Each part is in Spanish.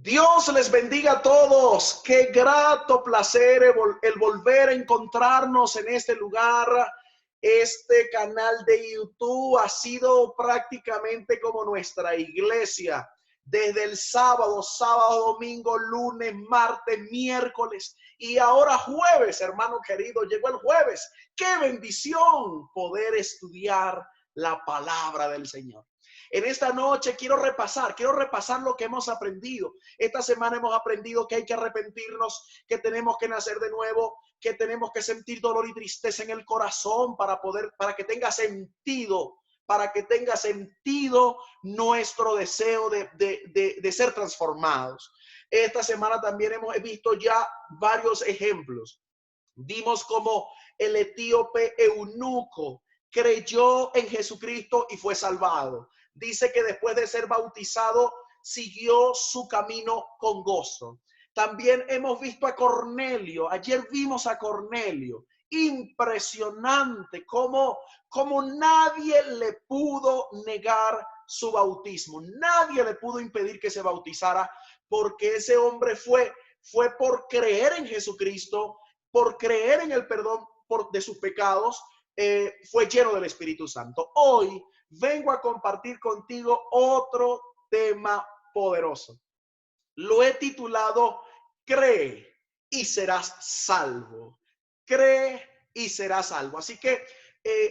Dios les bendiga a todos. Qué grato placer el volver a encontrarnos en este lugar. Este canal de YouTube ha sido prácticamente como nuestra iglesia. Desde el sábado, domingo, lunes, martes, miércoles y ahora jueves, hermano querido, llegó el jueves. Qué bendición poder estudiar la palabra del Señor. En esta noche quiero repasar lo que hemos aprendido. Esta semana hemos aprendido que hay que arrepentirnos, que tenemos que nacer de nuevo, que tenemos que sentir dolor y tristeza en el corazón para que tenga sentido, nuestro deseo de ser transformados. Esta semana también hemos visto ya varios ejemplos. Vimos como el etíope eunuco creyó en Jesucristo y fue salvado. Dice que después de ser bautizado, siguió su camino con gozo. También hemos visto a Cornelio. Ayer vimos a Cornelio. Impresionante cómo nadie le pudo negar su bautismo. Nadie le pudo impedir que se bautizara porque ese hombre fue por creer en Jesucristo, por creer en el perdón de sus pecados, fue lleno del Espíritu Santo. Hoy vengo a compartir contigo otro tema poderoso. Lo he titulado Cree y serás salvo. Cree y serás salvo. Así que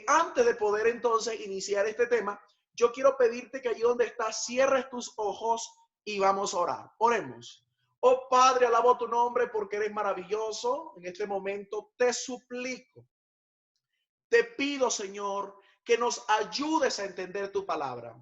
antes de poder entonces iniciar este tema, yo quiero pedirte que allí donde estás cierres tus ojos y vamos a orar. Oremos. Oh Padre, alabo tu nombre porque eres maravilloso. En este momento te suplico, te pido, Señor, que nos ayudes a entender tu palabra.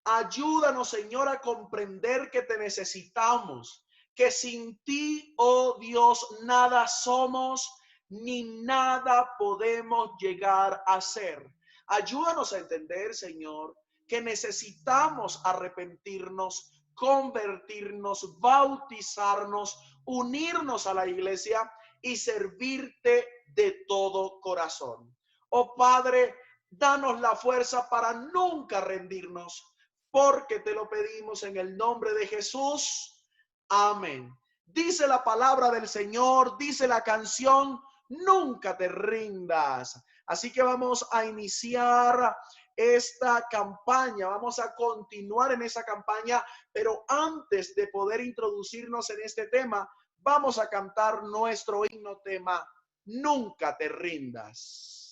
Ayúdanos, Señor, a comprender que te necesitamos, que sin ti, oh Dios, nada somos ni nada podemos llegar a ser. Ayúdanos a entender, Señor, que necesitamos arrepentirnos, convertirnos, bautizarnos, unirnos a la iglesia y servirte de todo corazón. Oh Padre, danos la fuerza para nunca rendirnos, porque te lo pedimos en el nombre de Jesús. Amén. Dice la palabra del Señor, dice la canción, nunca te rindas. Así que vamos a iniciar esta campaña, vamos a continuar en esa campaña, pero antes de poder introducirnos en este tema, vamos a cantar nuestro himno tema, Nunca te rindas.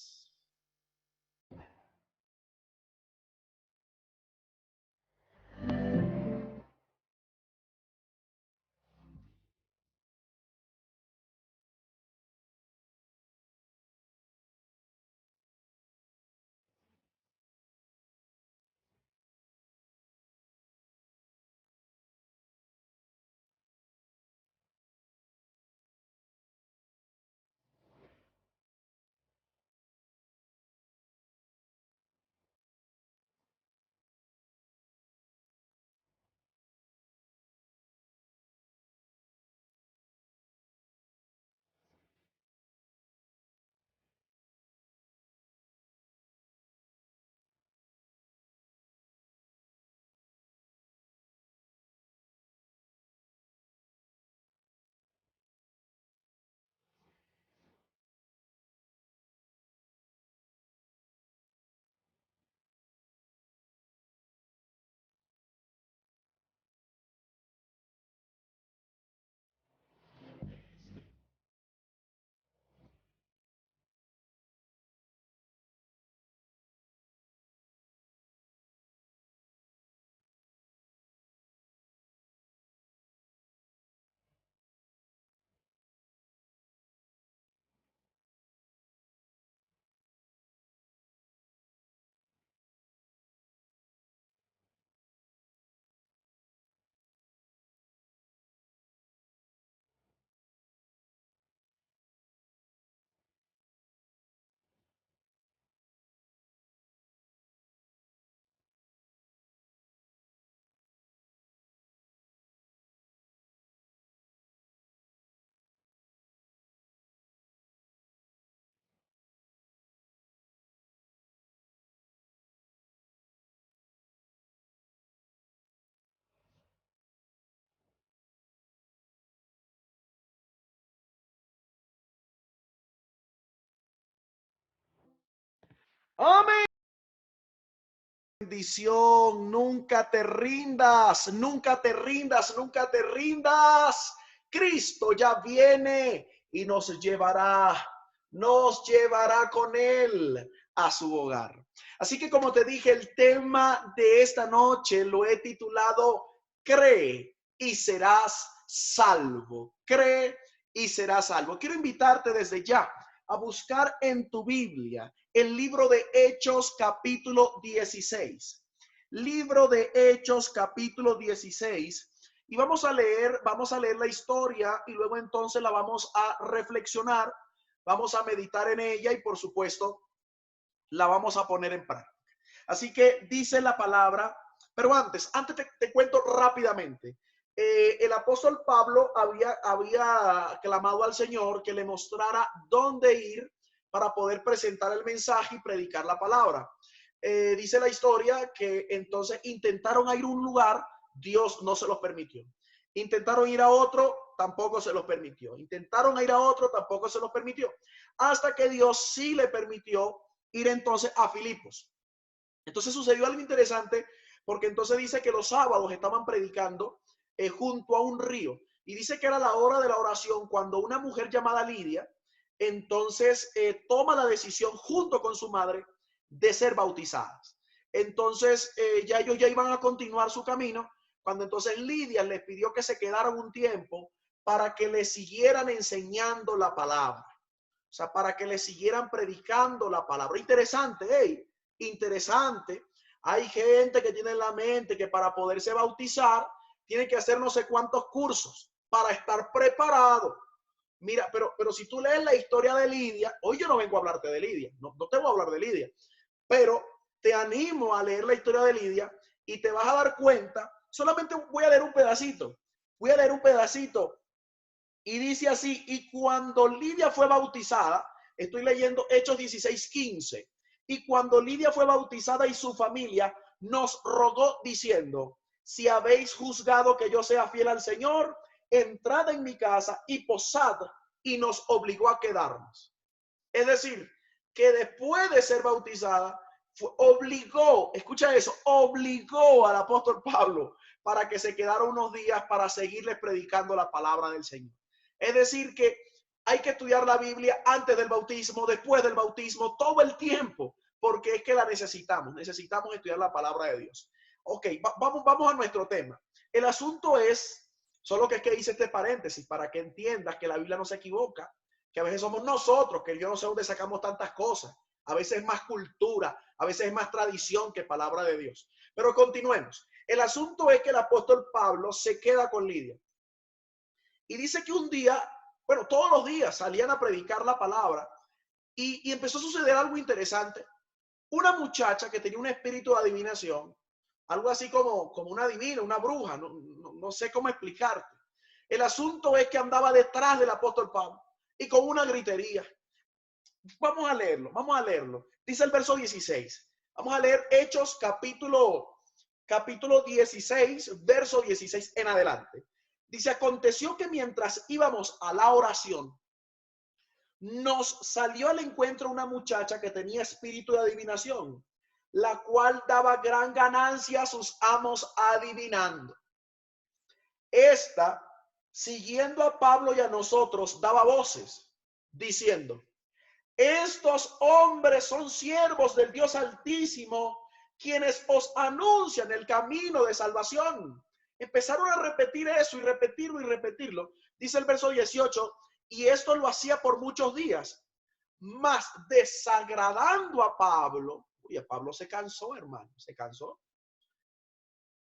Amén. Bendición, nunca te rindas, nunca te rindas, nunca te rindas. Cristo ya viene y nos llevará con él a su hogar. Así que como te dije, el tema de esta noche lo he titulado Cree y serás salvo. Cree y serás salvo. Quiero invitarte desde ya a buscar en tu Biblia el libro de Hechos capítulo 16. Libro de Hechos capítulo 16. Y vamos a leer la historia y luego entonces la vamos a reflexionar, vamos a meditar en ella y por supuesto la vamos a poner en práctica. Así que dice la palabra, pero antes te cuento rápidamente. El apóstol Pablo había clamado al Señor que le mostrara dónde ir para poder presentar el mensaje y predicar la palabra. Dice la historia que entonces intentaron ir a un lugar, Dios no se los permitió. Intentaron ir a otro, tampoco se los permitió. Intentaron ir a otro, tampoco se los permitió. Hasta que Dios sí le permitió ir entonces a Filipos. Entonces sucedió algo interesante porque entonces dice que los sábados estaban predicando junto a un río y dice que era la hora de la oración cuando una mujer llamada Lidia entonces toma la decisión junto con su madre de ser bautizadas. Entonces ya ellos ya iban a continuar su camino cuando entonces Lidia les pidió que se quedaran un tiempo para que le siguieran enseñando la palabra. O sea, para que le siguieran predicando la palabra. Interesante, interesante. Hay gente que tiene en la mente que para poderse bautizar tiene que hacer no sé cuántos cursos para estar preparado. Mira, pero si tú lees la historia de Lidia, hoy yo no vengo a hablarte de Lidia, no te voy a hablar de Lidia, pero te animo a leer la historia de Lidia y te vas a dar cuenta, solamente voy a leer un pedacito, y dice así, y cuando Lidia fue bautizada, estoy leyendo Hechos 16:15, y cuando Lidia fue bautizada y su familia nos rogó diciendo, si habéis juzgado que yo sea fiel al Señor, entrad en mi casa y posad, y nos obligó a quedarnos. Es decir, que después de ser bautizada, escucha eso, obligó al apóstol Pablo para que se quedara unos días para seguirles predicando la palabra del Señor. Es decir, que hay que estudiar la Biblia antes del bautismo, después del bautismo, todo el tiempo, porque es que la necesitamos estudiar la palabra de Dios. Ok, vamos a nuestro tema. El asunto es, solo que es que hice este paréntesis para que entiendas que la Biblia no se equivoca, que a veces somos nosotros, que yo no sé dónde sacamos tantas cosas. A veces es más cultura, a veces es más tradición que palabra de Dios. Pero continuemos. El asunto es que el apóstol Pablo se queda con Lidia. Y dice que un día, bueno, todos los días salían a predicar la palabra y empezó a suceder algo interesante. Una muchacha que tenía un espíritu de adivinación, algo así como una adivina, una bruja, no sé cómo explicarte. El asunto es que andaba detrás del apóstol Pablo y con una gritería. Vamos a leerlo. Dice el verso 16. Vamos a leer Hechos capítulo 16, verso 16 en adelante. Dice, aconteció que mientras íbamos a la oración, nos salió al encuentro una muchacha que tenía espíritu de adivinación, la cual daba gran ganancia a sus amos adivinando. Esta, siguiendo a Pablo y a nosotros, daba voces, diciendo, estos hombres son siervos del Dios Altísimo, quienes os anuncian el camino de salvación. Empezaron a repetir eso y repetirlo y repetirlo. Dice el verso 18, y esto lo hacía por muchos días, mas desagradando a Pablo. Oye, Pablo se cansó, hermano, se cansó.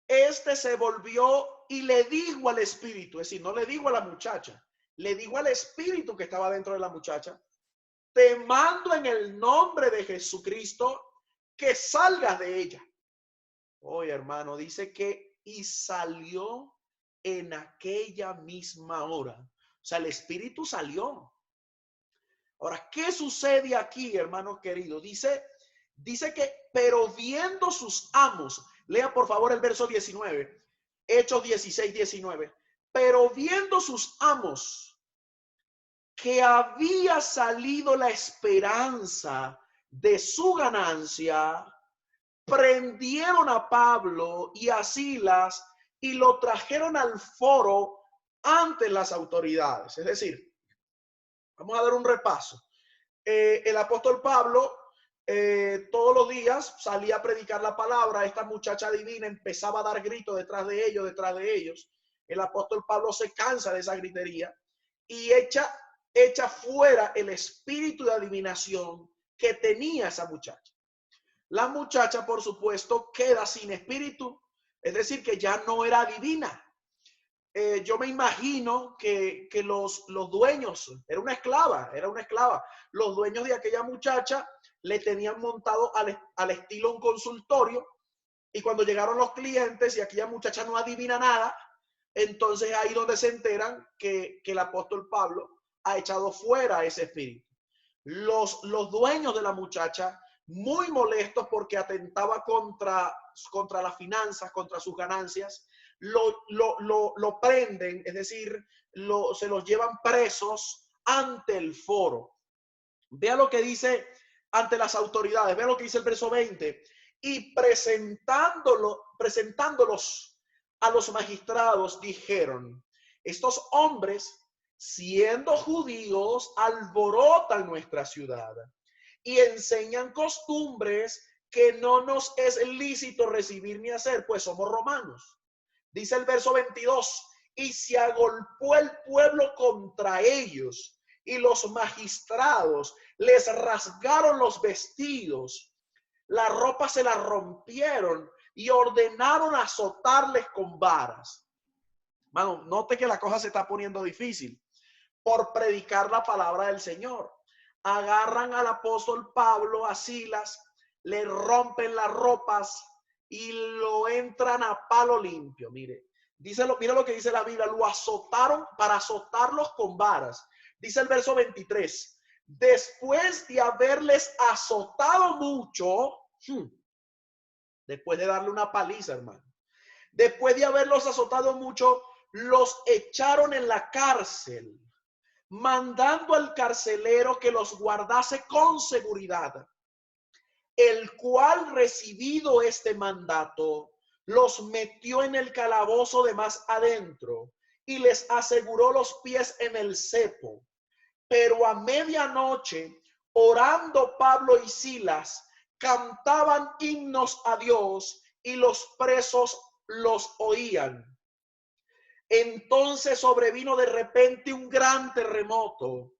Este se volvió y le dijo al espíritu, es decir, no le dijo a la muchacha, le dijo al espíritu que estaba dentro de la muchacha, te mando en el nombre de Jesucristo que salgas de ella. Oye, hermano, dice que y salió en aquella misma hora. O sea, el espíritu salió. Ahora, ¿qué sucede aquí, hermanos queridos? Dice que, pero viendo sus amos, lea por favor el verso 19, Hechos 16, 19, pero viendo sus amos que había salido la esperanza de su ganancia, prendieron a Pablo y a Silas y lo trajeron al foro ante las autoridades. Es decir, vamos a dar un repaso. El apóstol Pablo todos los días salía a predicar la palabra. Esta muchacha divina empezaba a dar gritos detrás de ellos, detrás de ellos. El apóstol Pablo se cansa de esa gritería y echa fuera el espíritu de adivinación que tenía esa muchacha. La muchacha, por supuesto, queda sin espíritu, es decir, que ya no era divina. Yo me imagino que los dueños, era una esclava, los dueños de aquella muchacha le tenían montado al estilo un consultorio, y cuando llegaron los clientes y aquella muchacha no adivina nada, entonces ahí donde se enteran que el apóstol Pablo ha echado fuera ese espíritu. Los dueños de la muchacha, muy molestos porque atentaba contra las finanzas, contra sus ganancias, lo prenden, es decir, se los llevan presos ante el foro. Vea lo que dice ante las autoridades, vea lo que dice el verso 20. Y presentándolos a los magistrados, dijeron: estos hombres, siendo judíos, alborotan nuestra ciudad y enseñan costumbres que no nos es lícito recibir ni hacer, pues somos romanos. Dice el verso 22, y se agolpó el pueblo contra ellos, y los magistrados les rasgaron los vestidos, la ropa se la rompieron y ordenaron azotarles con varas. Mano, note que la cosa se está poniendo difícil por predicar la palabra del Señor. Agarran al apóstol Pablo, a Silas, le rompen las ropas y lo entran a palo limpio. Mira lo que dice la Biblia: lo azotaron para azotarlos con varas. Dice el verso 23, después de haberles azotado mucho, después de darle una paliza, hermano, después de haberlos azotado mucho, los echaron en la cárcel, mandando al carcelero que los guardase con seguridad, el cual, recibido este mandato, los metió en el calabozo de más adentro y les aseguró los pies en el cepo. Pero a medianoche, orando Pablo y Silas, cantaban himnos a Dios y los presos los oían. Entonces sobrevino de repente un gran terremoto,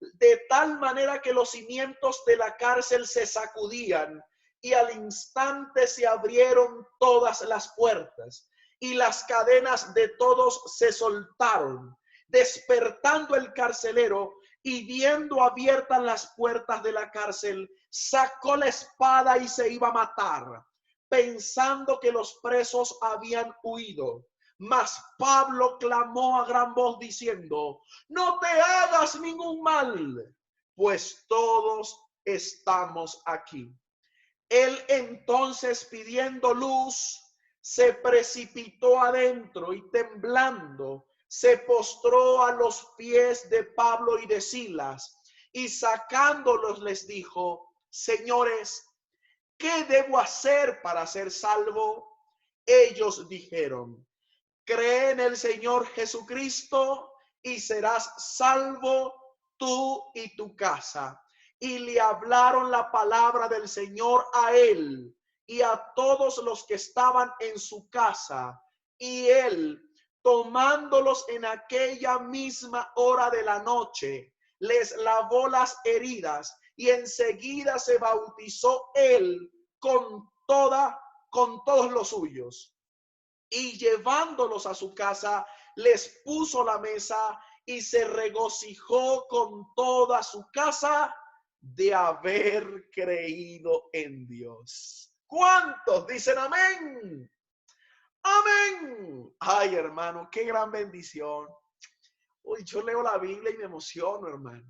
de tal manera que los cimientos de la cárcel se sacudían y al instante se abrieron todas las puertas y las cadenas de todos se soltaron. Despertando el carcelero y viendo abiertas las puertas de la cárcel, sacó la espada y se iba a matar, pensando que los presos habían huido. Mas Pablo clamó a gran voz diciendo: no te hagas ningún mal, pues todos estamos aquí. Él entonces, pidiendo luz, se precipitó adentro y temblando se postró a los pies de Pablo y de Silas, y sacándolos les dijo: señores, ¿qué debo hacer para ser salvo? Ellos dijeron: cree en el Señor Jesucristo y serás salvo tú y tu casa. Y le hablaron la palabra del Señor a él y a todos los que estaban en su casa. Y él, tomándolos en aquella misma hora de la noche, les lavó las heridas y enseguida se bautizó él con todos los suyos. Y llevándolos a su casa, les puso la mesa y se regocijó con toda su casa de haber creído en Dios. ¿Cuántos dicen amén? Amén. Ay, hermano, qué gran bendición. Uy, yo leo la Biblia y me emociono, hermano.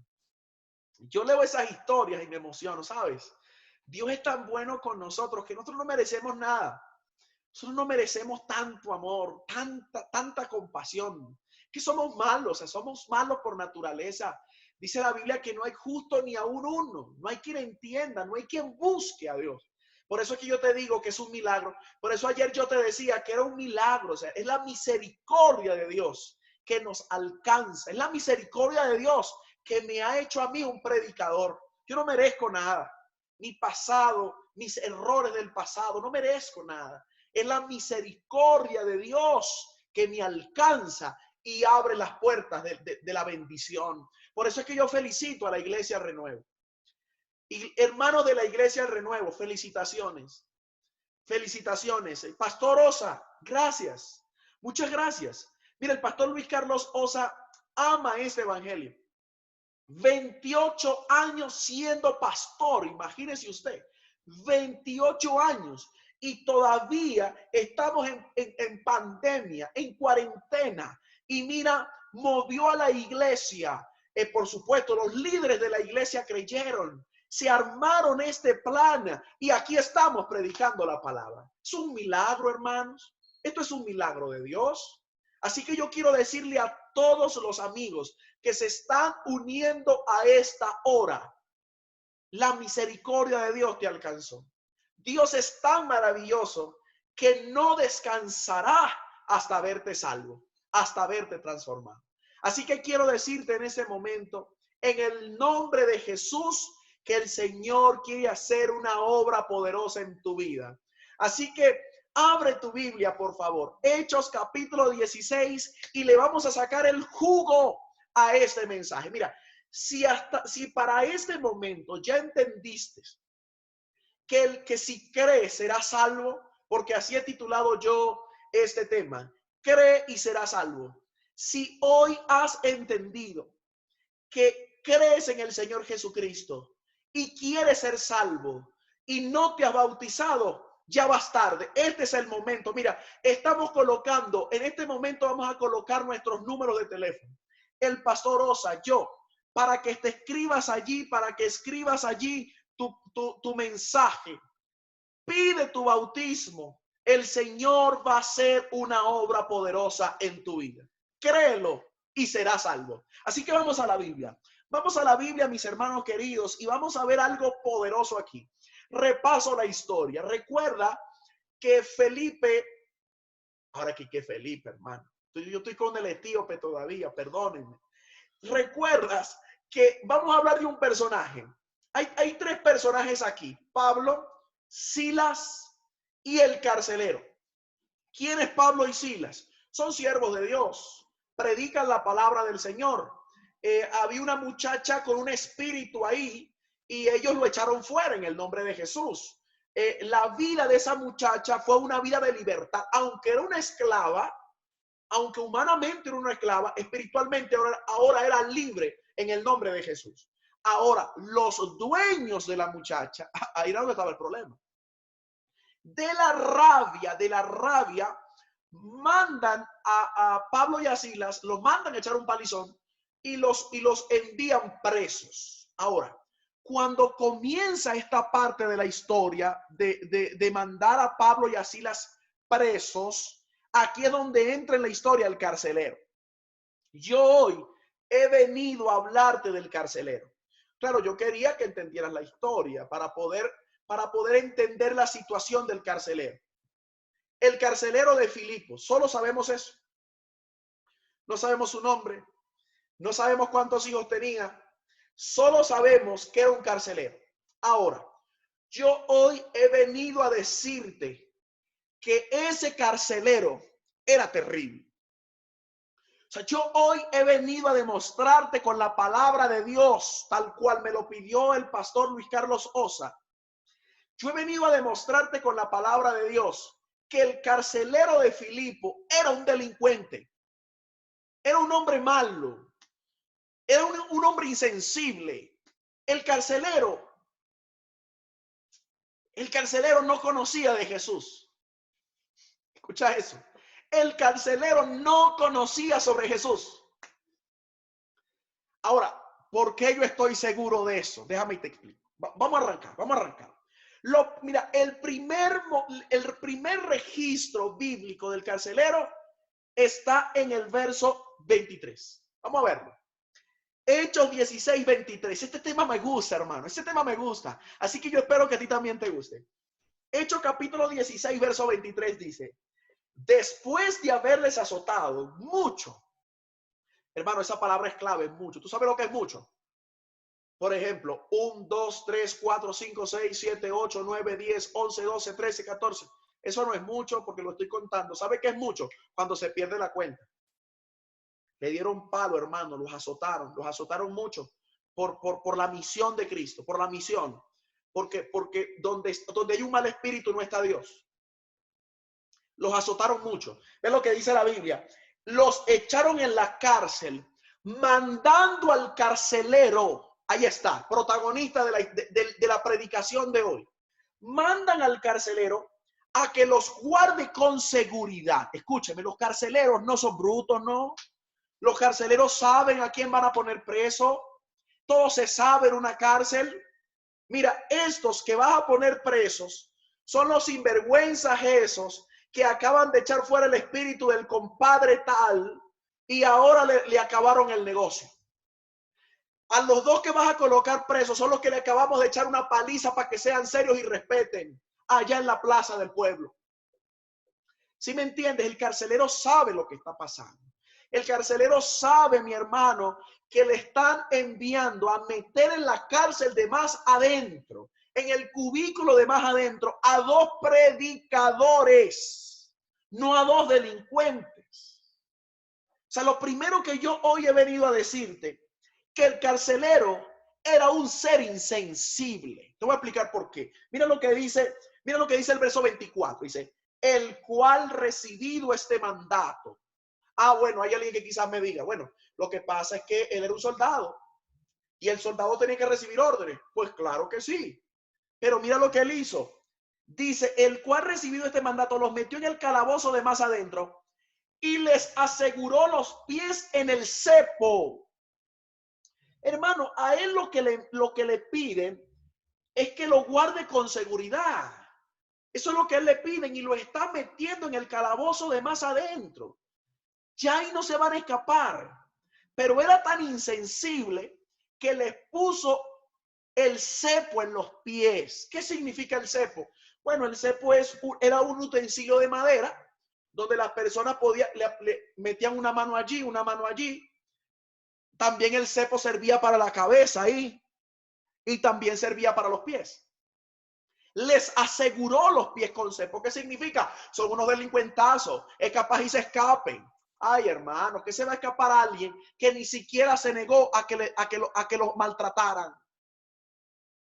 Yo leo esas historias y me emociono, ¿sabes? Dios es tan bueno con nosotros que nosotros no merecemos nada. Nosotros no merecemos tanto amor, tanta compasión, que somos malos, o sea, somos malos por naturaleza. Dice la Biblia que no hay justo ni aún uno. No hay quien entienda, no hay quien busque a Dios. Por eso es que yo te digo que es un milagro. Por eso ayer yo te decía que era un milagro. O sea, es la misericordia de Dios que nos alcanza. Es la misericordia de Dios que me ha hecho a mí un predicador. Yo no merezco nada. Mi pasado, mis errores del pasado, no merezco nada. Es la misericordia de Dios que me alcanza y abre las puertas de la bendición. Por eso es que yo felicito a la Iglesia Renuevo. Y hermano de la Iglesia Renuevo, felicitaciones. Felicitaciones. Pastor Osa, gracias. Muchas gracias. Mira, el pastor Luis Carlos Osa ama este evangelio. 28 años siendo pastor, imagínese usted. 28 años. Y todavía estamos en pandemia, en cuarentena. Y mira, movió a la iglesia. Por supuesto, los líderes de la iglesia creyeron. Se armaron este plan y aquí estamos predicando la palabra. Es un milagro, hermanos. Esto es un milagro de Dios. Así que yo quiero decirle a todos los amigos que se están uniendo a esta hora, la misericordia de Dios te alcanzó. Dios es tan maravilloso que no descansará hasta verte salvo, hasta verte transformado. Así que quiero decirte en ese momento, en el nombre de Jesús, que el Señor quiere hacer una obra poderosa en tu vida. Así que abre tu Biblia, por favor. Hechos capítulo 16 y le vamos a sacar el jugo a este mensaje. Mira, si para este momento ya entendiste que el que si cree será salvo, porque así he titulado yo este tema, cree y será salvo. Si hoy has entendido que crees en el Señor Jesucristo y quieres ser salvo y no te has bautizado, ya vas tarde. Este es el momento. Mira, estamos colocando, en este momento vamos a colocar nuestros números de teléfono. El pastor Osa, yo, para que te escribas allí, para que escribas allí tu mensaje. Pide tu bautismo. El Señor va a hacer una obra poderosa en tu vida. Créelo y serás salvo. Así que vamos a la Biblia. Vamos a la Biblia, mis hermanos queridos, y vamos a ver algo poderoso aquí. Repaso la historia. Recuerda que Felipe, ahora que Felipe, hermano. Yo estoy con el etíope todavía, perdónenme. Recuerdas que vamos a hablar de un personaje. Hay tres personajes aquí: Pablo, Silas y el carcelero. ¿Quién es Pablo y Silas? Son siervos de Dios, predican la palabra del Señor. Había una muchacha con un espíritu ahí y ellos lo echaron fuera en el nombre de Jesús. La vida de esa muchacha fue una vida de libertad, aunque era una esclava. Aunque humanamente era una esclava, espiritualmente ahora era libre en el nombre de Jesús. Ahora, los dueños de la muchacha, ahí era donde estaba el problema. De la rabia, mandan a Pablo y a Silas, los mandan a echar un palizón y los envían presos. Ahora, cuando comienza esta parte de la historia de mandar a Pablo y a Silas presos, aquí es donde entra en la historia el carcelero. Yo hoy he venido a hablarte del carcelero. Claro, yo quería que entendieras la historia para poder entender la situación del carcelero. El carcelero de Filipos, solo sabemos eso. No sabemos su nombre, no sabemos cuántos hijos tenía, solo sabemos que era un carcelero. Ahora, yo hoy he venido a decirte que ese carcelero era terrible. O sea, yo hoy he venido a demostrarte con la palabra de Dios, tal cual me lo pidió el pastor Luis Carlos Osa. Yo he venido a demostrarte con la palabra de Dios que el carcelero de Filipo era un delincuente, era un hombre malo, era un hombre insensible. El carcelero no conocía de Jesús. Escucha eso. El carcelero no conocía sobre Jesús. Ahora, ¿por qué yo estoy seguro de eso? Déjame y te explico. Vamos a arrancar. Mira, el primer registro bíblico del carcelero está en el verso 23. Vamos a verlo. Hechos 16, 23. Este tema me gusta, hermano. Este tema me gusta. Así que yo espero que a ti también te guste. Hechos capítulo 16, verso 23 dice, después de haberles azotado mucho. Hermano, esa palabra es clave, mucho. ¿Tú sabes lo que es mucho? Por ejemplo, 1, 2, 3, 4, 5, 6, 7, 8, 9, 10, 11, 12, 13, 14. Eso no es mucho porque lo estoy contando. ¿Sabe qué es mucho? Cuando se pierde la cuenta. Le dieron palo, hermano, los azotaron mucho por la misión de Cristo, por la misión. Porque donde hay un mal espíritu no está Dios. Los azotaron mucho. Es lo que dice la Biblia. Los echaron en la cárcel, mandando al carcelero, ahí está, protagonista de la predicación de hoy. Mandan al carcelero a que los guarde con seguridad. Escúcheme, los carceleros no son brutos, ¿no? Los carceleros saben a quién van a poner preso. Todo se sabe en una cárcel. Mira, estos que vas a poner presos son los sinvergüenzas esos que acaban de echar fuera el espíritu del compadre tal y ahora le acabaron el negocio. A los dos que vas a colocar presos son los que le acabamos de echar una paliza para que sean serios y respeten allá en la plaza del pueblo. ¿Sí me entiendes? El carcelero sabe lo que está pasando. El carcelero sabe, mi hermano, que le están enviando a meter en la cárcel de más adentro, en el cubículo de más adentro, a dos predicadores, no a dos delincuentes. O sea, lo primero que yo hoy he venido a decirte, que el carcelero era un ser insensible. Te voy a explicar por qué. Mira lo que dice el verso 24. Dice, el cual recibido este mandato. Ah, bueno, hay alguien que quizás me diga, bueno, lo que pasa es que él era un soldado y el soldado tenía que recibir órdenes. Pues claro que sí. Pero mira lo que él hizo. Dice, el cual recibido este mandato los metió en el calabozo de más adentro y les aseguró los pies en el cepo. Hermano, a él lo que le piden es que lo guarde con seguridad. Eso es lo que él le piden y lo está metiendo en el calabozo de más adentro. Ya ahí no se van a escapar. Pero era tan insensible que les puso el cepo en los pies. ¿Qué significa el cepo? Bueno, el cepo era un utensilio de madera donde las personas le metían una mano allí, una mano allí. También el cepo servía para la cabeza ahí y también servía para los pies. Les aseguró los pies con cepo. ¿Qué significa? Son unos delincuentazos. Es capaz y se escapen. Ay, hermano, que se va a escapar a alguien que ni siquiera se negó a que los maltrataran.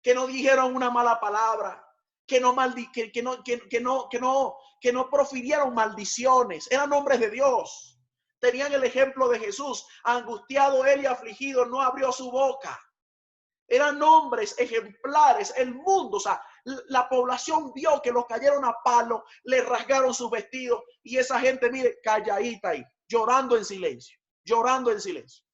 Que no dijeron una mala palabra. Que no profirieron maldiciones. Eran hombres de Dios. Tenían el ejemplo de Jesús. Angustiado él y afligido, no abrió su boca. Eran hombres ejemplares. El mundo, o sea, la población vio que los cayeron a palo, le rasgaron sus vestidos y esa gente, mire, calladita ahí, llorando en silencio, llorando en silencio.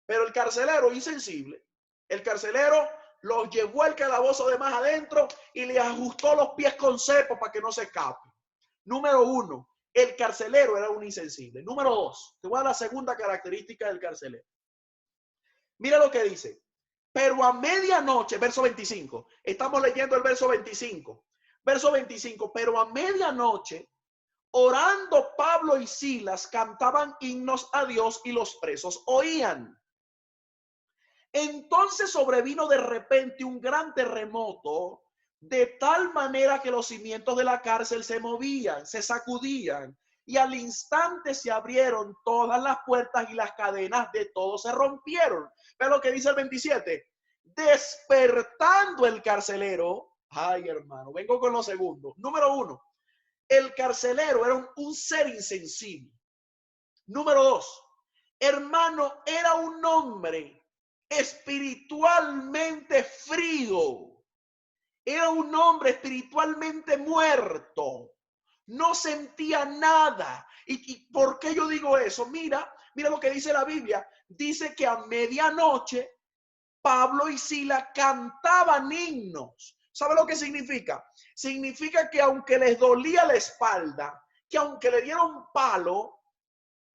Pero el carcelero insensible, el carcelero los llevó al calabozo de más adentro y le ajustó los pies con cepo para que no se escape. Número uno, el carcelero era un insensible. Número dos, te voy a dar la segunda característica del carcelero. Mira lo que dice. Pero a medianoche, verso 25, estamos leyendo el verso 25. Verso 25, pero a medianoche, orando Pablo y Silas, cantaban himnos a Dios y los presos oían. Entonces sobrevino de repente un gran terremoto, de tal manera que los cimientos de la cárcel se movían, se sacudían, y al instante se abrieron todas las puertas y las cadenas de todos se rompieron. Ve lo que dice el 27. Despertando el carcelero. Ay, hermano, vengo con lo segundo. Número uno, el carcelero era un ser insensible. Número dos, hermano, era un hombre espiritualmente frío. Era un hombre espiritualmente muerto. No sentía nada. ¿Y por qué yo digo eso? Mira lo que dice la Biblia. Dice que a medianoche Pablo y Silas cantaban himnos. ¿Sabe lo que significa? Significa que aunque les dolía la espalda, que aunque le dieron palo,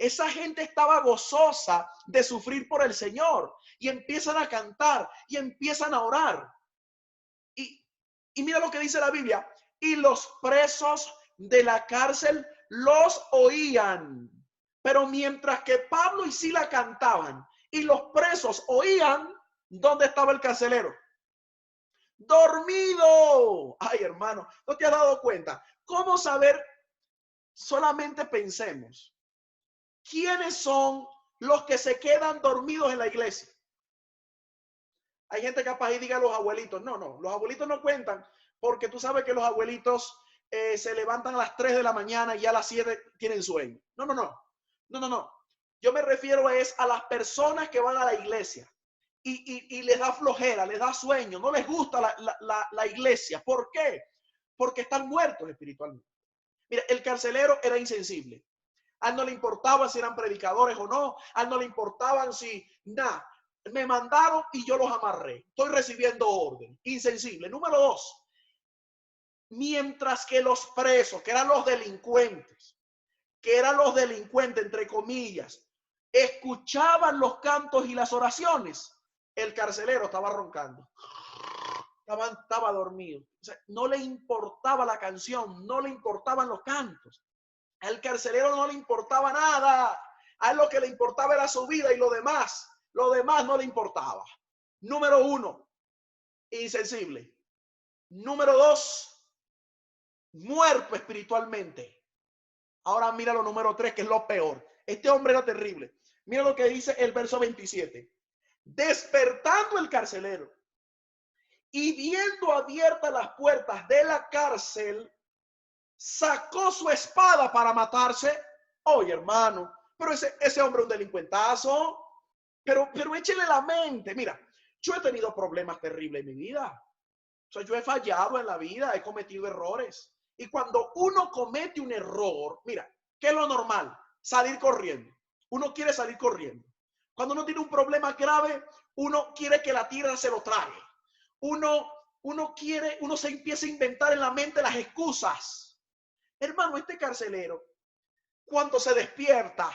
Esa gente estaba gozosa de sufrir por el Señor y empiezan a cantar y empiezan a orar. Y mira lo que dice la Biblia. Y los presos de la cárcel los oían. Pero mientras que Pablo y Sila cantaban y los presos oían, ¿dónde estaba el carcelero? Dormido. Ay, hermano, ¿no te has dado cuenta? ¿Cómo saber? Solamente pensemos. ¿Quiénes son los que se quedan dormidos en la iglesia? Hay gente capaz y diga los abuelitos. No, los abuelitos no cuentan porque tú sabes que los abuelitos se levantan a las 3 de la mañana y ya a las 7 tienen sueño. No. Yo me refiero a las personas que van a la iglesia y les da flojera, les da sueño, no les gusta la iglesia. ¿Por qué? Porque están muertos espiritualmente. Mira, el carcelero era insensible. A él no le importaba si eran predicadores o no. A él no le importaban si, nada. Me mandaron y yo los amarré. Estoy recibiendo orden. Insensible. Número 2. Mientras que los presos, que eran los delincuentes, entre comillas, escuchaban los cantos y las oraciones, el carcelero estaba roncando. Estaba dormido. O sea, no le importaba la canción, no le importaban los cantos. Al carcelero no le importaba nada. A él lo que le importaba era su vida y lo demás no le importaba. Número 1, insensible. Número 2, muerto espiritualmente. Ahora mira lo número 3, que es lo peor. Este hombre era terrible. Mira lo que dice el verso 27. Despertando el carcelero y viendo abiertas las puertas de la cárcel, sacó su espada para matarse. Oye, hermano, pero ese hombre es un delincuentazo. Pero échele la mente. Mira, yo he tenido problemas terribles en mi vida. O sea, yo he fallado en la vida, he cometido errores. Y cuando uno comete un error, mira, ¿qué es lo normal? Salir corriendo. Uno quiere salir corriendo. Cuando uno tiene un problema grave, uno quiere que la tierra se lo trague. Uno se empieza a inventar en la mente las excusas. Hermano, este carcelero, cuando se despierta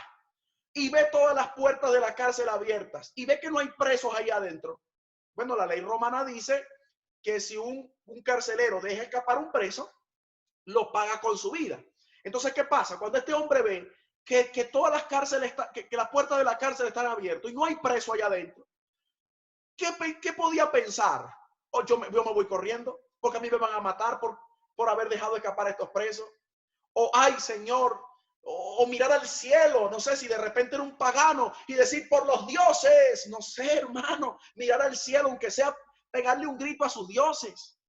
y ve todas las puertas de la cárcel abiertas y ve que no hay presos allá adentro. Bueno, la ley romana dice que si un carcelero deja escapar un preso, lo paga con su vida. Entonces, ¿qué pasa? Cuando este hombre ve que todas las cárceles, que las puertas de la cárcel están abiertas y no hay preso allá adentro, ¿qué podía pensar? O yo me voy corriendo porque a mí me van a matar por haber dejado escapar a estos presos. O, ay, Señor, o mirar al cielo, no sé si de repente era un pagano y decir por los dioses, no sé, hermano, mirar al cielo, aunque sea pegarle un grito a sus dioses.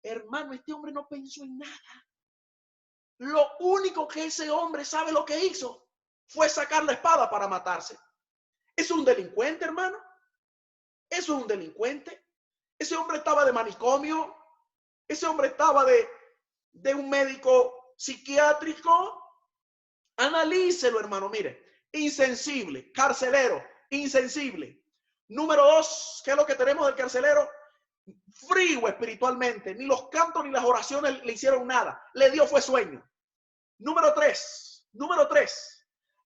Hermano, este hombre no pensó en nada. Lo único que ese hombre sabe lo que hizo fue sacar la espada para matarse. Es un delincuente, hermano. Eso es un delincuente. Ese hombre estaba de manicomio. Ese hombre estaba de un médico psiquiátrico. Analícelo, hermano. Mire, insensible, carcelero, insensible. Número 2, ¿qué es lo que tenemos del carcelero? Frío espiritualmente. Ni los cantos ni las oraciones le hicieron nada. Le dio fue sueño. Número 3,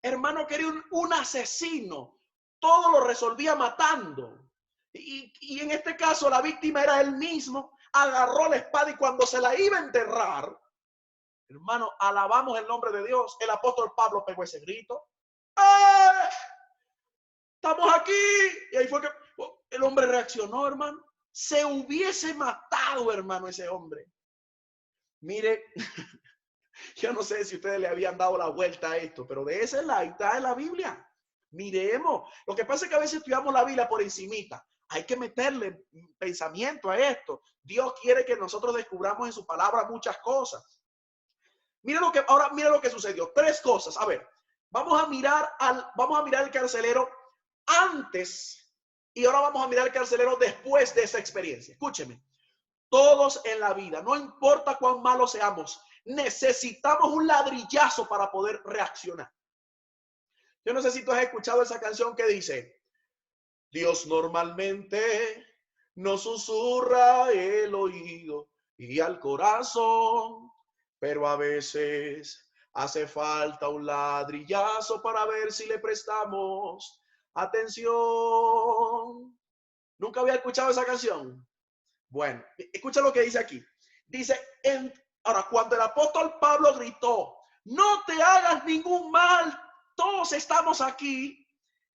hermano, quería un asesino. Todo lo resolvía matando. Y en este caso la víctima era él mismo. Agarró la espada y cuando se la iba a enterrar, hermano, alabamos el nombre de Dios. El apóstol Pablo pegó ese grito. ¡Eh! ¡Estamos aquí! Y ahí fue que el hombre reaccionó, hermano. Se hubiese matado, hermano, ese hombre. Mire, yo no sé si ustedes le habían dado la vuelta a esto, pero de ese lado está en la Biblia. Miremos. Lo que pasa es que a veces estudiamos la Biblia por encimita. Hay que meterle pensamiento a esto. Dios quiere que nosotros descubramos en su palabra muchas cosas. Mira lo que sucedió. 3 cosas. A ver, vamos a mirar al carcelero antes y ahora vamos a mirar al carcelero después de esa experiencia. Escúcheme. Todos en la vida, no importa cuán malos seamos, necesitamos un ladrillazo para poder reaccionar. Yo no sé si tú has escuchado esa canción que dice: Dios normalmente nos susurra el oído y al corazón, pero a veces Hace falta un ladrillazo para ver si le prestamos atención. ¿Nunca había escuchado esa canción? Bueno, escucha lo que dice aquí. Dice, ahora, cuando el apóstol Pablo gritó, no te hagas ningún mal, todos estamos aquí.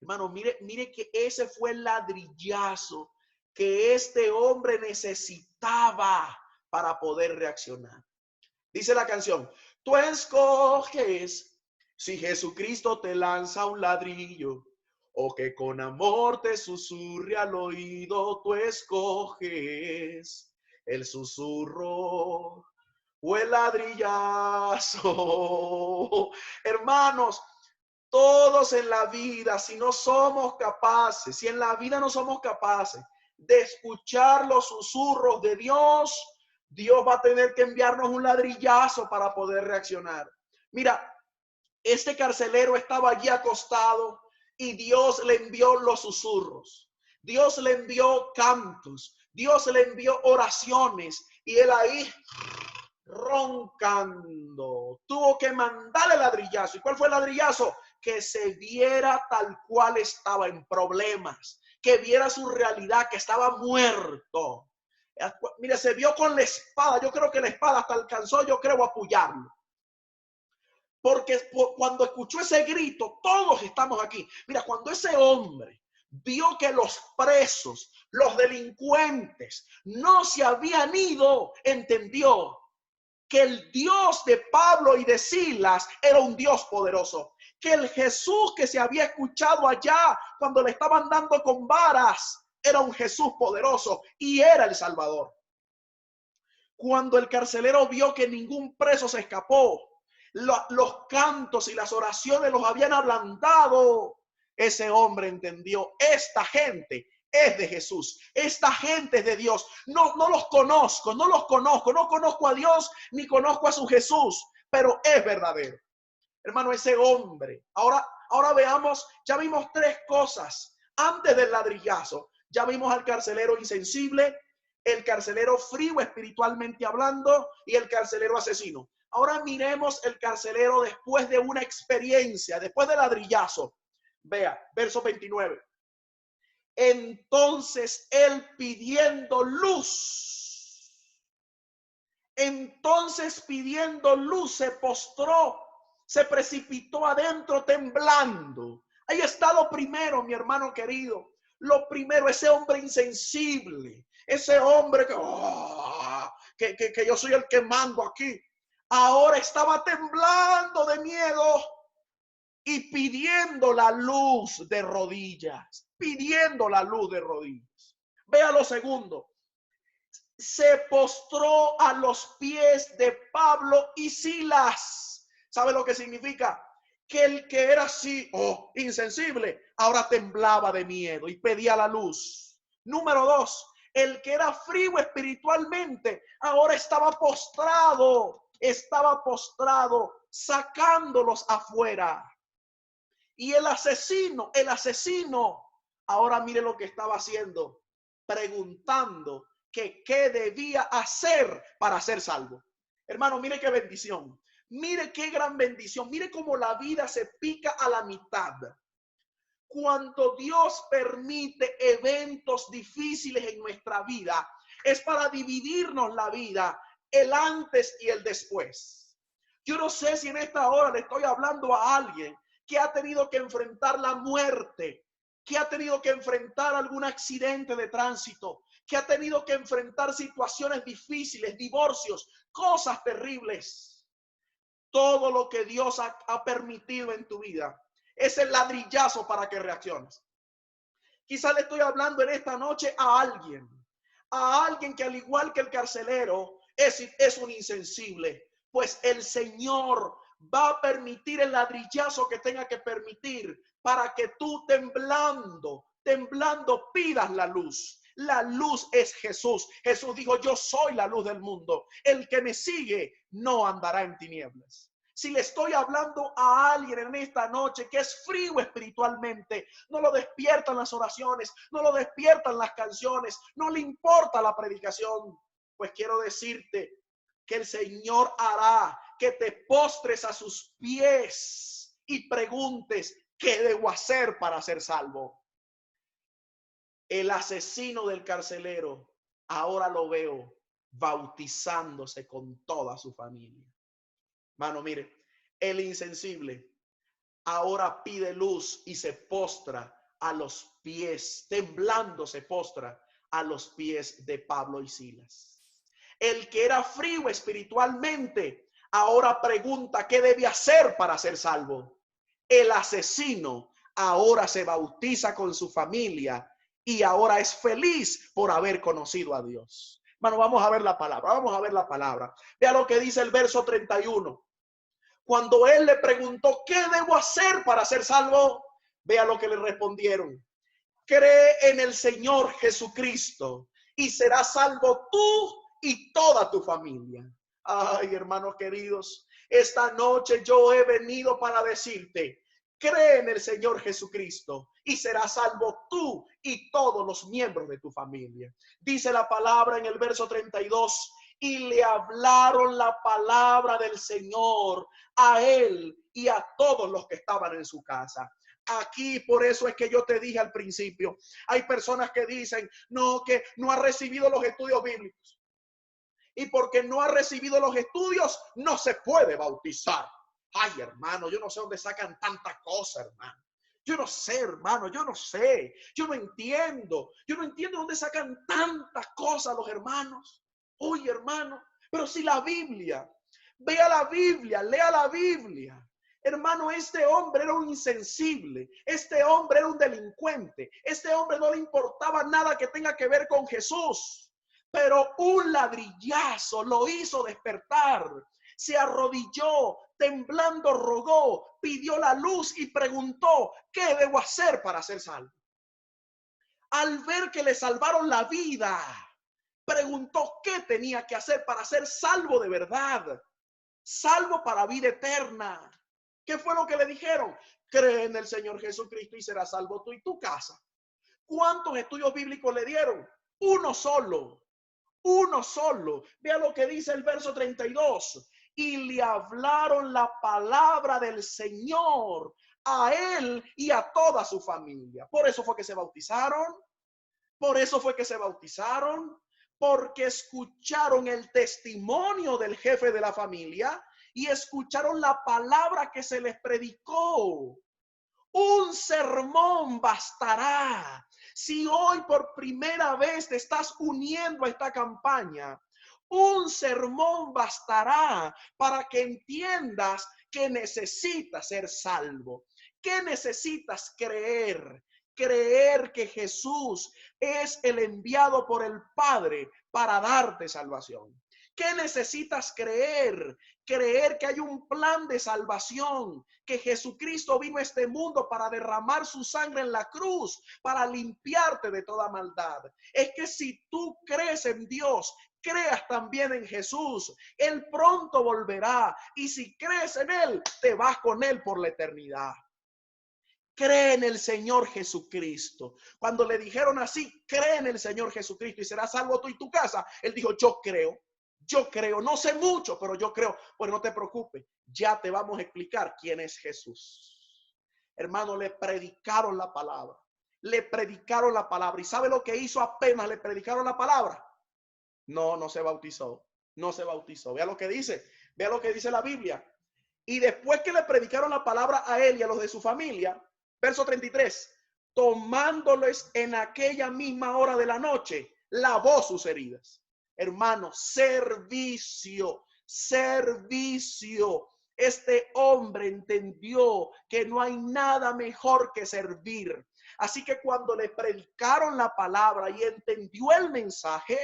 Hermano, mire que ese fue el ladrillazo que este hombre necesitaba para poder reaccionar. Dice la canción, tú escoges si Jesucristo te lanza un ladrillo o que con amor te susurre al oído. Tú escoges el susurro o el ladrillazo. Hermanos, todos en la vida, si no somos capaces, si en la vida no somos capaces de escuchar los susurros de Dios, Dios va a tener que enviarnos un ladrillazo para poder reaccionar. Mira, este carcelero estaba allí acostado y Dios le envió los susurros. Dios le envió cantos. Dios le envió oraciones y él ahí roncando. Tuvo que mandar el ladrillazo. ¿Y cuál fue el ladrillazo? Que se viera tal cual estaba, en problemas, que viera su realidad, que estaba muerto. Mira, se vio con la espada. Yo creo que la espada hasta alcanzó, yo creo, a apoyarlo. Porque cuando escuchó ese grito, todos estamos aquí. Mira, cuando ese hombre vio que los presos, los delincuentes, no se habían ido, entendió que el Dios de Pablo y de Silas era un Dios poderoso. Que el Jesús que se había escuchado allá cuando le estaban dando con varas era un Jesús poderoso y era el Salvador. Cuando el carcelero vio que ningún preso se escapó, los cantos y las oraciones los habían ablandado, ese hombre entendió, esta gente es de Jesús, esta gente es de Dios. No los conozco, no conozco a Dios ni conozco a su Jesús, pero es verdadero. Hermano, ese hombre, ahora veamos, ya vimos tres cosas antes del ladrillazo. Ya vimos al carcelero insensible, el carcelero frío espiritualmente hablando y el carcelero asesino. Ahora miremos el carcelero después de una experiencia, después del ladrillazo. Vea, verso 29. Entonces él pidiendo luz, se postró, se precipitó adentro temblando. Ahí está lo primero, mi hermano querido. Lo primero, ese hombre insensible, ese hombre que yo soy el que mando aquí, ahora estaba temblando de miedo y pidiendo la luz de rodillas, Vea lo segundo, se postró a los pies de Pablo y Silas. ¿Sabe lo que significa? Que el que era así, insensible, ahora temblaba de miedo y pedía la luz. Número dos, el que era frío espiritualmente, ahora estaba postrado, sacándolos afuera. Y el asesino, ahora mire lo que estaba haciendo, preguntando que qué debía hacer para ser salvo. Hermano, mire qué bendición. Mire qué gran bendición. Mire cómo la vida se pica a la mitad. Cuando Dios permite eventos difíciles en nuestra vida, es para dividirnos la vida, el antes y el después. Yo no sé si en esta hora le estoy hablando a alguien que ha tenido que enfrentar la muerte, que ha tenido que enfrentar algún accidente de tránsito, que ha tenido que enfrentar situaciones difíciles, divorcios, cosas terribles. Todo lo que Dios ha permitido en tu vida es el ladrillazo para que reacciones. Quizás le estoy hablando en esta noche a alguien que al igual que el carcelero es un insensible, pues el Señor va a permitir el ladrillazo que tenga que permitir para que tú temblando pidas la luz. La luz es Jesús. Jesús dijo, yo soy la luz del mundo. El que me sigue no andará en tinieblas. Si le estoy hablando a alguien en esta noche que es frío espiritualmente, no lo despiertan las oraciones, no lo despiertan las canciones, no le importa la predicación, pues quiero decirte que el Señor hará que te postres a sus pies y preguntes, ¿qué debo hacer para ser salvo? El asesino del carcelero, ahora lo veo bautizándose con toda su familia. Mano, mire, el insensible ahora pide luz y se postra a los pies, temblando se postra a los pies de Pablo y Silas. El que era frío espiritualmente ahora pregunta qué debe hacer para ser salvo. El asesino ahora se bautiza con su familia y ahora es feliz por haber conocido a Dios. Bueno, vamos a ver la palabra, vamos a ver la palabra. Vea lo que dice el verso 31. Cuando él le preguntó, ¿qué debo hacer para ser salvo? Vea lo que le respondieron. Cree en el Señor Jesucristo y serás salvo tú y toda tu familia. Ay, hermanos queridos, esta noche yo he venido para decirte, cree en el Señor Jesucristo y serás salvo tú y todos los miembros de tu familia. Dice la palabra en el verso 32, y le hablaron la palabra del Señor a él y a todos los que estaban en su casa. Aquí, por eso es que yo te dije al principio, hay personas que dicen, no, que no ha recibido los estudios bíblicos. Y porque no ha recibido los estudios, no se puede bautizar. Ay, hermano, yo no sé dónde sacan tanta cosa, hermano. Yo no sé, hermano, yo no sé. Yo no entiendo. Yo no entiendo dónde sacan tantas cosas los hermanos. Oye, hermano, pero si la Biblia, vea la Biblia, lea la Biblia. Hermano, este hombre era un insensible, este hombre era un delincuente, este hombre no le importaba nada que tenga que ver con Jesús, pero un ladrillazo lo hizo despertar, se arrodilló, temblando rogó, pidió la luz y preguntó, ¿qué debo hacer para ser salvo? Al ver que le salvaron la vida, preguntó qué tenía que hacer para ser salvo de verdad, salvo para vida eterna. ¿Qué fue lo que le dijeron? Cree en el Señor Jesucristo y serás salvo tú y tu casa. ¿Cuántos estudios bíblicos le dieron? Uno solo. Uno solo. Vea lo que dice el verso 32. Y le hablaron la palabra del Señor a él y a toda su familia. Por eso fue que se bautizaron. Por eso fue que se bautizaron. Porque escucharon el testimonio del jefe de la familia y escucharon la palabra que se les predicó. Un sermón bastará. Si hoy por primera vez te estás uniendo a esta campaña, un sermón bastará para que entiendas que necesitas ser salvo, que necesitas creer. Creer que Jesús es el enviado por el Padre para darte salvación. ¿Qué necesitas creer? Creer que hay un plan de salvación, que Jesucristo vino a este mundo para derramar su sangre en la cruz, para limpiarte de toda maldad. Es que si tú crees en Dios, creas también en Jesús. Él pronto volverá y si crees en Él, te vas con Él por la eternidad. Cree en el Señor Jesucristo. Cuando le dijeron así, cree en el Señor Jesucristo y serás salvo tú y tu casa, él dijo, yo creo, no sé mucho, pero yo creo. Pues no te preocupes, ya te vamos a explicar quién es Jesús. Hermano, le predicaron la palabra, le predicaron la palabra. ¿Y sabe lo que hizo apenas le predicaron la palabra? No se bautizó, no se bautizó. Vea lo que dice la Biblia. Y después que le predicaron la palabra a él y a los de su familia, verso 33, tomándoles en aquella misma hora de la noche, lavó sus heridas. Hermano, servicio. Este hombre entendió que no hay nada mejor que servir. Así que cuando le predicaron la palabra y entendió el mensaje,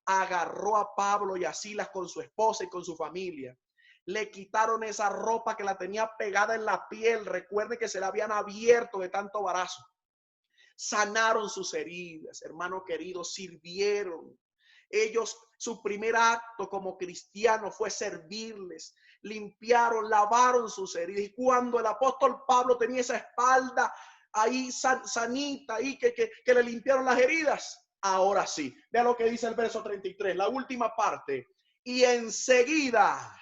agarró a Pablo y a Silas con su esposa y con su familia. Le quitaron esa ropa que la tenía pegada en la piel. Recuerde que se la habían abierto de tanto barazo. Sanaron sus heridas, hermano querido, sirvieron. Ellos, su primer acto como cristiano fue servirles. Limpiaron, lavaron sus heridas. Y cuando el apóstol Pablo tenía esa espalda ahí sanita, ahí que le limpiaron las heridas, ahora sí. Vea lo que dice el verso 33, la última parte. Y enseguida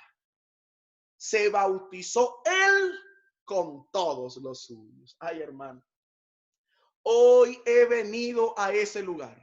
se bautizó él con todos los suyos. Ay, hermano, hoy he venido a ese lugar.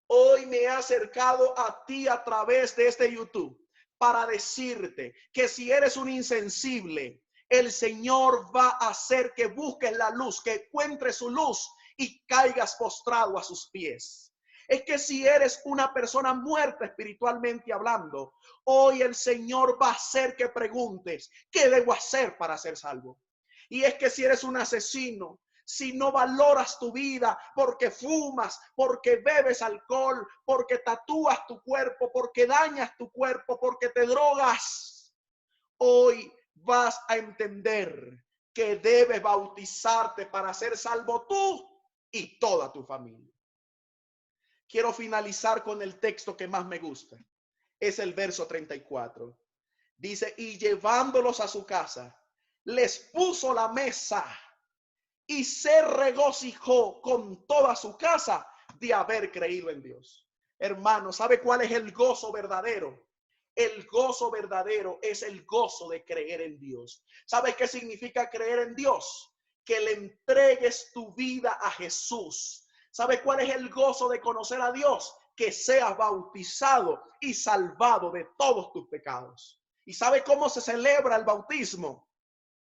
Hoy me he acercado a ti a través de este YouTube para decirte que si eres un insensible, el Señor va a hacer que busques la luz, que encuentres su luz y caigas postrado a sus pies. Es que si eres una persona muerta espiritualmente hablando, hoy el Señor va a hacer que preguntes, ¿qué debo hacer para ser salvo? Y es que si eres un asesino, si no valoras tu vida porque fumas, porque bebes alcohol, porque tatúas tu cuerpo, porque dañas tu cuerpo, porque te drogas, hoy vas a entender que debes bautizarte para ser salvo tú y toda tu familia. Quiero finalizar con el texto que más me gusta. Es el verso 34. Dice, y llevándolos a su casa, les puso la mesa y se regocijó con toda su casa de haber creído en Dios. Hermano, ¿sabe cuál es el gozo verdadero? El gozo verdadero es el gozo de creer en Dios. ¿Sabes qué significa creer en Dios? Que le entregues tu vida a Jesús. ¿Sabe cuál es el gozo de conocer a Dios? Que seas bautizado y salvado de todos tus pecados. ¿Y sabe cómo se celebra el bautismo?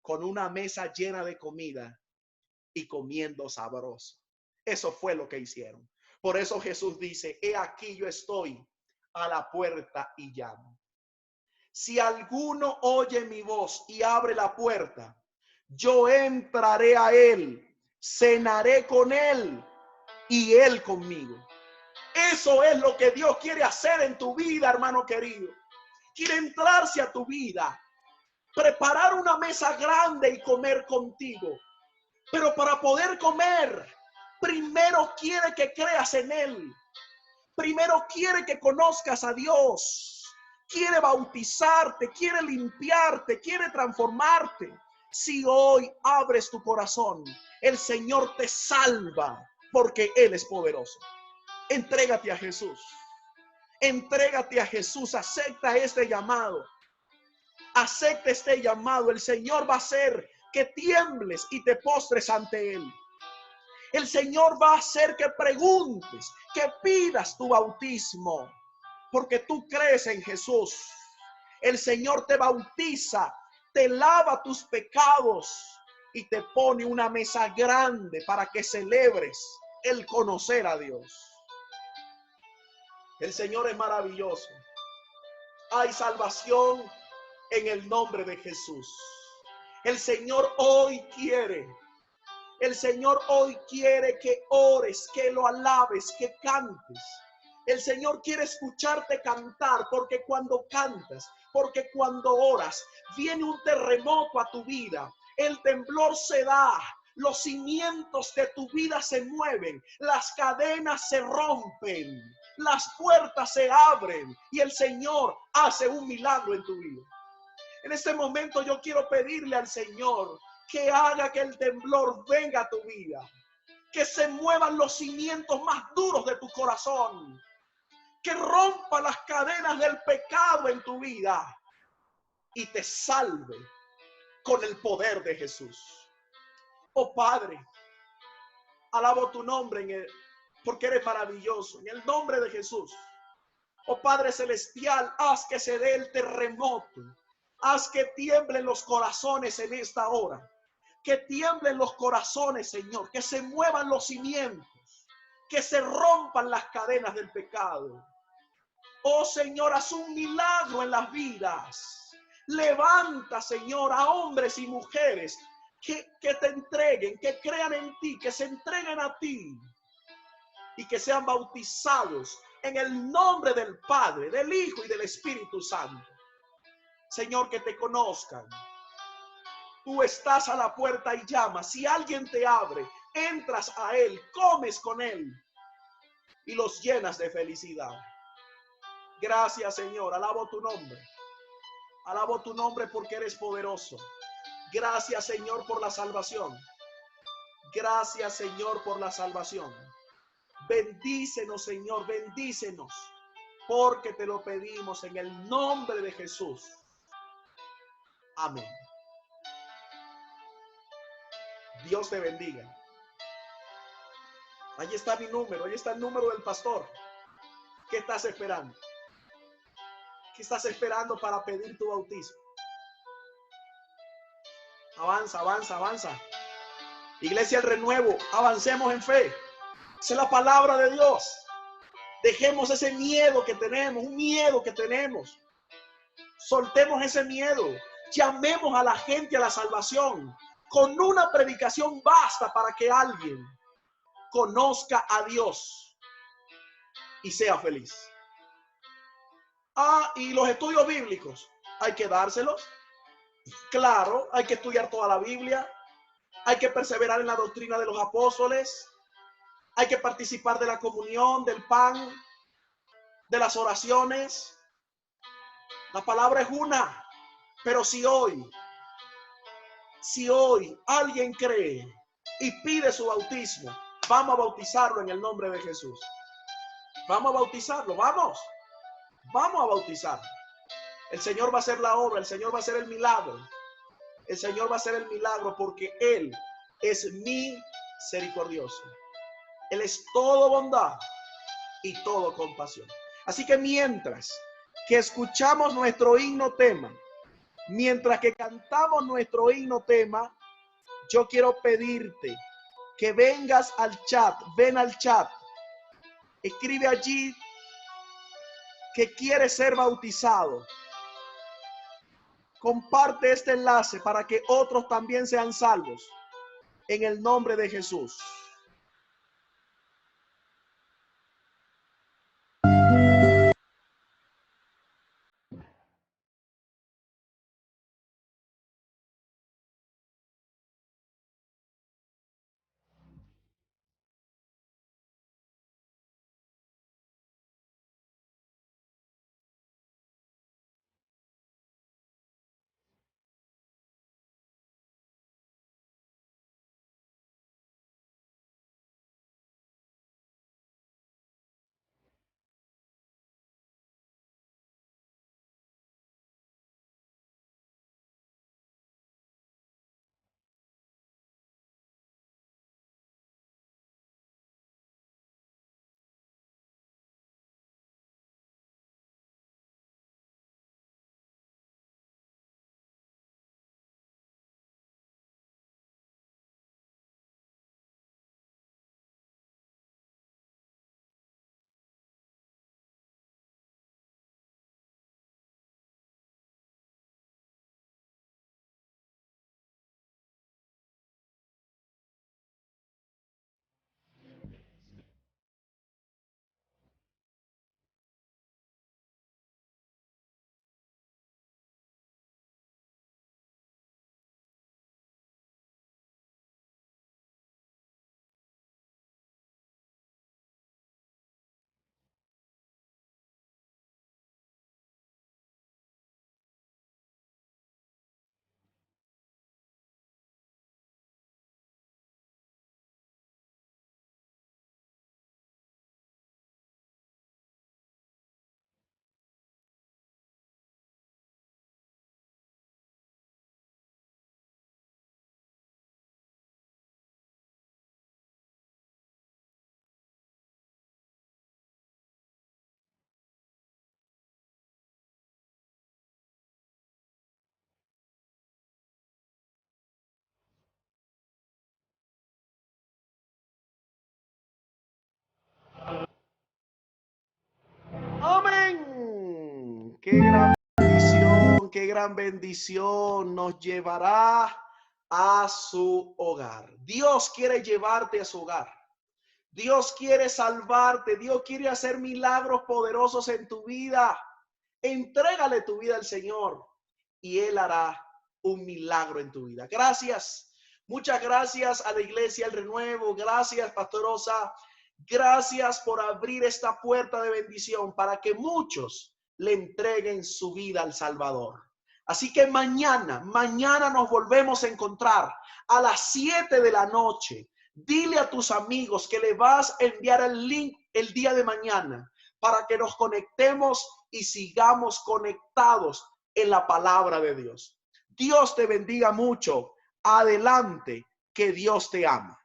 Con una mesa llena de comida y comiendo sabroso. Eso fue lo que hicieron. Por eso Jesús dice, he aquí yo estoy a la puerta y llamo. Si alguno oye mi voz y abre la puerta, yo entraré a él, cenaré con él y él conmigo. Eso es lo que Dios quiere hacer en tu vida, hermano querido. Quiere entrarse a tu vida, preparar una mesa grande y comer contigo. Pero para poder comer, primero quiere que creas en Él. Primero quiere que conozcas a Dios. Quiere bautizarte, quiere limpiarte, quiere transformarte. Si hoy abres tu corazón, el Señor te salva porque Él es poderoso. Entrégate a Jesús. Entrégate a Jesús. Acepta este llamado. Acepta este llamado. El Señor va a hacer que tiembles y te postres ante Él. El Señor va a hacer que preguntes, que pidas tu bautismo, porque tú crees en Jesús. El Señor te bautiza, te lava tus pecados y te pone una mesa grande para que celebres el conocer a Dios. El Señor es maravilloso. Hay salvación en el nombre de Jesús. El Señor hoy quiere que ores, que lo alabes, que cantes. El Señor quiere escucharte cantar, porque cuando cantas, porque cuando oras, viene un terremoto a tu vida. El temblor se da, los cimientos de tu vida se mueven, las cadenas se rompen, las puertas se abren y el Señor hace un milagro en tu vida. En este momento yo quiero pedirle al Señor que haga que el temblor venga a tu vida, que se muevan los cimientos más duros de tu corazón, que rompa las cadenas del pecado en tu vida y te salve con el poder de Jesús. Oh Padre, alabo tu nombre porque eres maravilloso. En el nombre de Jesús. Oh Padre Celestial, haz que se dé el terremoto. Haz que tiemblen los corazones en esta hora. Que tiemblen los corazones, Señor. Que se muevan los cimientos. Que se rompan las cadenas del pecado. Oh Señor, haz un milagro en las vidas. Levanta, Señor, a hombres y mujeres que te entreguen, que crean en ti, que se entreguen a ti y que sean bautizados en el nombre del Padre, del Hijo y del Espíritu Santo. Señor, que te conozcan. Tú estás a la puerta y llamas. Si alguien te abre, entras a Él, comes con Él y los llenas de felicidad. Gracias, Señor. Alabo tu nombre. Alabo tu nombre porque eres poderoso. Gracias, Señor, por la salvación. Gracias, Señor, por la salvación. Bendícenos, Señor, bendícenos, porque te lo pedimos en el nombre de Jesús. Amén. Dios te bendiga. Ahí está mi número, ahí está el número del pastor. ¿Qué estás esperando? ¿Qué estás esperando para pedir tu bautismo? Avanza, avanza, avanza. Iglesia El Renuevo, avancemos en fe. Esa es la palabra de Dios. Dejemos ese miedo que tenemos, un miedo que tenemos. Soltemos ese miedo. Llamemos a la gente a la salvación. Con una predicación basta para que alguien conozca a Dios y sea feliz. Y los estudios bíblicos, hay que dárselos. Claro, hay que estudiar toda la Biblia. Hay que perseverar en la doctrina de los apóstoles. Hay que participar de la comunión, del pan, de las oraciones. La palabra es una. Pero si hoy alguien cree y pide su bautismo, vamos a bautizarlo en el nombre de Jesús. Vamos a bautizarlo, vamos a bautizarlo. El Señor va a hacer la obra, el Señor va a hacer el milagro. El Señor va a hacer el milagro porque Él es misericordioso. Él es todo bondad y todo compasión. Así que mientras que escuchamos nuestro himno tema, mientras que cantamos nuestro himno tema, yo quiero pedirte que vengas al chat, ven al chat, escribe allí que quieres ser bautizado. Comparte este enlace para que otros también sean salvos en el nombre de Jesús. Amén. Qué gran bendición nos llevará a su hogar. Dios quiere llevarte a su hogar. Dios quiere salvarte. Dios quiere hacer milagros poderosos en tu vida. Entrégale tu vida al Señor y Él hará un milagro en tu vida. Gracias. Muchas gracias a la Iglesia El Renuevo. Gracias, Pastor Gracias por abrir esta puerta de bendición para que muchos le entreguen su vida al Salvador. Así que mañana nos volvemos a encontrar a las 7 de la noche. Dile a tus amigos que le vas a enviar el link el día de mañana para que nos conectemos y sigamos conectados en la palabra de Dios. Dios te bendiga mucho. Adelante, que Dios te ama.